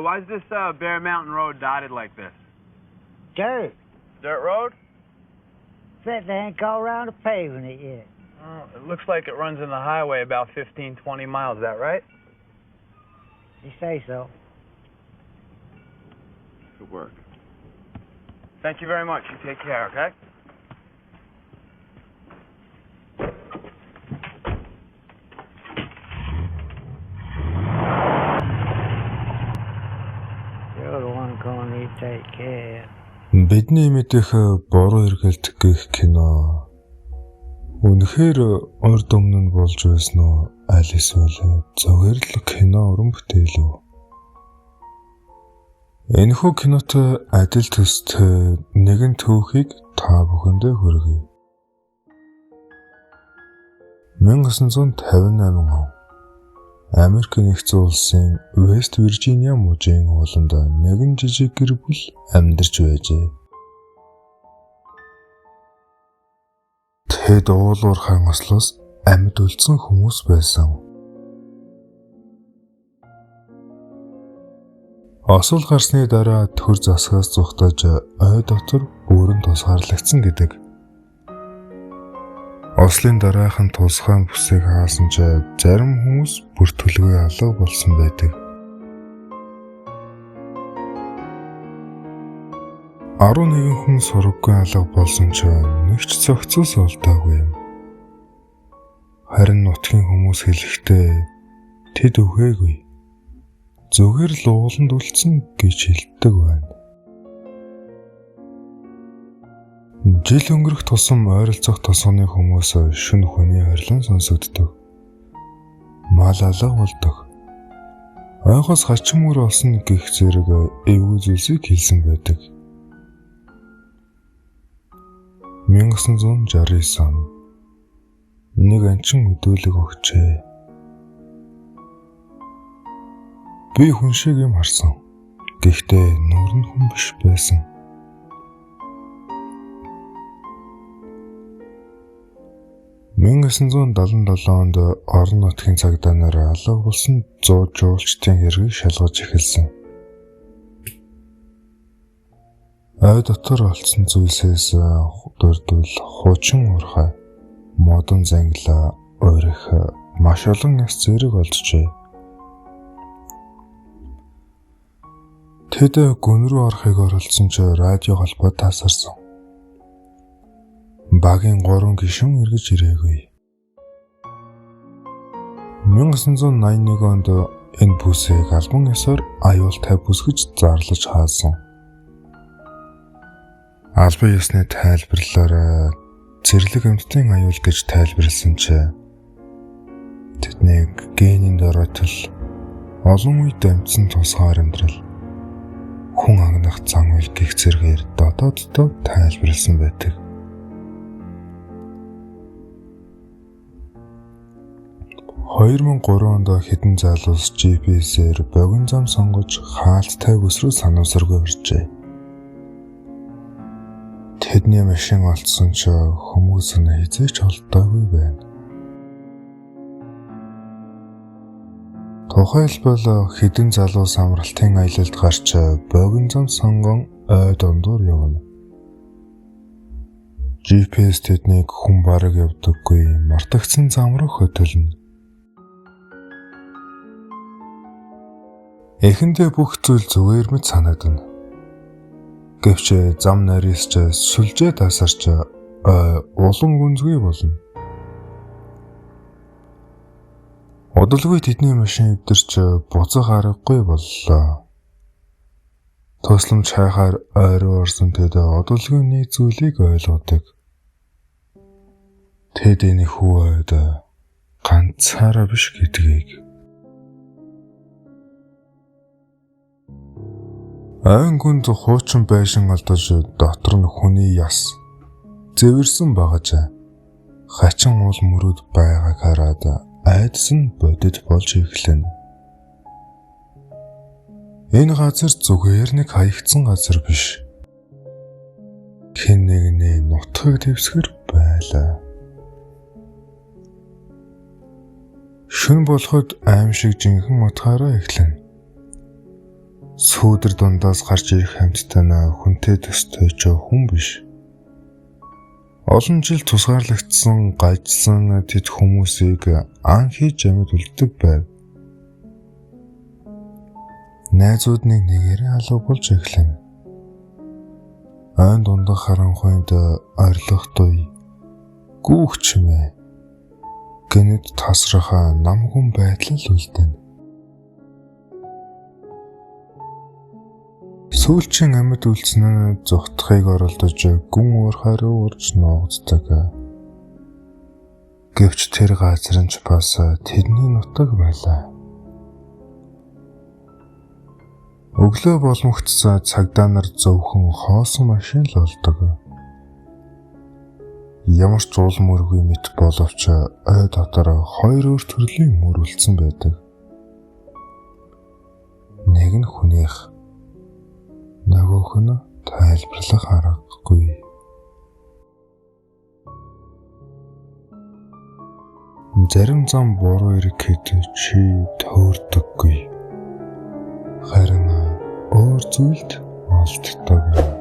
Why is this Bear Mountain Road dotted like this? Dirt. Dirt road? Bet they ain't got around to paving it yet. It looks like it runs in the highway about 15, 20 miles. Is that right? You say so. Good work. Thank you very much. You take care, okay? You're the one going to take care. Бидний мэдэх бороо эргэлдэх гэх кино үнэхээр урд өмнө нь болж байсан уу? Аль эсвэл зөвхөн л кино уран бүтээл үү? Энэхүү кинот адил төст нэгэн түүхийг та бүхэндээ хүргэе. 1958 он Америк нэгдсэн улсын Вест Виржиниа мужийн ууланд нэгэн жижиг гэр бүл амьдарч байжээ. Тэд уулуурхайн ослоос амьд үлдсэн хүмүүс байсан. Осол гарсны дараа төр засгаас зүхтаж ой дотор бүрэн тусгаарлагдсан гэдэг. Ослын дараахан тусгаан бүсийг хаасан ч зарим хүмүүс бүр төлгөө алга болсон байдаг. 11 хүн сураггүй алга болсон ч нэг ч цогцос олдоогүй юм. Харин нутгийн хүмүүс хэлэхдээ тэд үгээгүй. Зүгээр л ууланд үлдсэн гэж хэлдэг байна. Жил өнгөрөх тусам ойролцох тосгоны хүмүүс шөнө хүний харилан сонсогддог. Мал алга болдог. Ойгоос хачин мөр олсон гэх зэрэг эвгүй зүйлсийг хэлсэн байдаг. 1969 он нэг анчин өдөөлөг өгчээ. Би хүн шиг юм харсан. Гэхдээ нүүр нь хүн биш байсан. (1977) онд орон нутгийн цагдаагаар алга болсон 100 жуулчдын хэргийг шалгаж эхэлсэн. Ой дотор олдсон зүйлсээс дурдвал хуучин уурхай, модон зангилаа, өрөх маш олон яс зэрэг олджээ. Тэд гүн рүү орохыг оролцсон ч радио холбоо тасарсан. Багийн 3 гишүүн эргэж ирээгүй. 1981 онд энэ бүсийг албан ёсоор аюултай бүс гэж зарлаж хаасан. Албан ёсны тайлбарлалаар зэрлэг амьтдын аюул гэж тайлбарласан ч тэдний генийн дөрөтөл олон үед амьдсан тусгаар амьдрал хүн агнах зан үйл гих зэргээр дотооддоо тайлбарлсан байдаг. 2003 онд хэдэн залуус GPS-ээр богино зам сонгож хаалттай бүс рүү санамсаргүй оржээ. Тэдний машин олдсон ч хүмүүс нь хизээч олдоогүй байна. Тухайлбал хэдэн залуус амралтын аялалд гарч богино зам сонгон ой дондуур явна. GPS тэднийг хүн бараг явдаггүй мартагдсан зам руу хөтөлнө. Эхэндээ бүх зүйл зүгээр мэт санагдана. Гэвч зам нарийсч сүлжээ тасарч улам гүнзгий болно. Удалгүй тэдний машин эвдэрч буцах аргагүй боллоо. Тусламж хайхаар ой руу орсон тэд удалгүй нэг зүйлийг ойлгодог. Тэд энэ хүү ойд ганцаараа биш гэдгийг. Айн гүнд хуучин байшин алдаж дотор нь хүний яс зэвэрсэн багаж хачин уул мөрөд байгааг хараад айдас нь бодит болж эхлэнэ. Энэ газар зүгээр нэг хаягдсан газар биш. Хэн нэгний нутгийг дэвсгэр байлаа. Шүн болоход аим шиг жинхэнэ утгаараа эхлэнэ. Сүүдэр дундаас гарч ирэх хамттайнаа хүнтэй төстэй ч хүн биш. Олон жил тусгаарлагдсан, гажсан тэд хүмүүсийг ан хийж амьд үлддэг байв. Найзууд нэгээрээ алуу болж эхлэв. Айн дундах харанхуйд орилох туй гүүгчмээ гэнэт тасраха намгүн байдал л үлдэнэ. Сүүлчийн амьд үлдсэн нь зүхтхийг оролдож гүн уурхаар урж нуугддаг. Гэвч тэр газар нь ч бас тэдний нутаг байлаа. Өглөө боломгцсан цагдаа нар зөвхөн хоосон машин л олдог. Ямар ч уул мөргүй мэт боловч ой дотор хоёр өөр төрлийн мөр үлдсэн байдаг. Нэг нь хүнийх, нөгөөх нь тайлбарлах аргагүй. Зарим зам буруу ирэхэд чи төөрдөггүй. Харин өөр зүйлд олддог.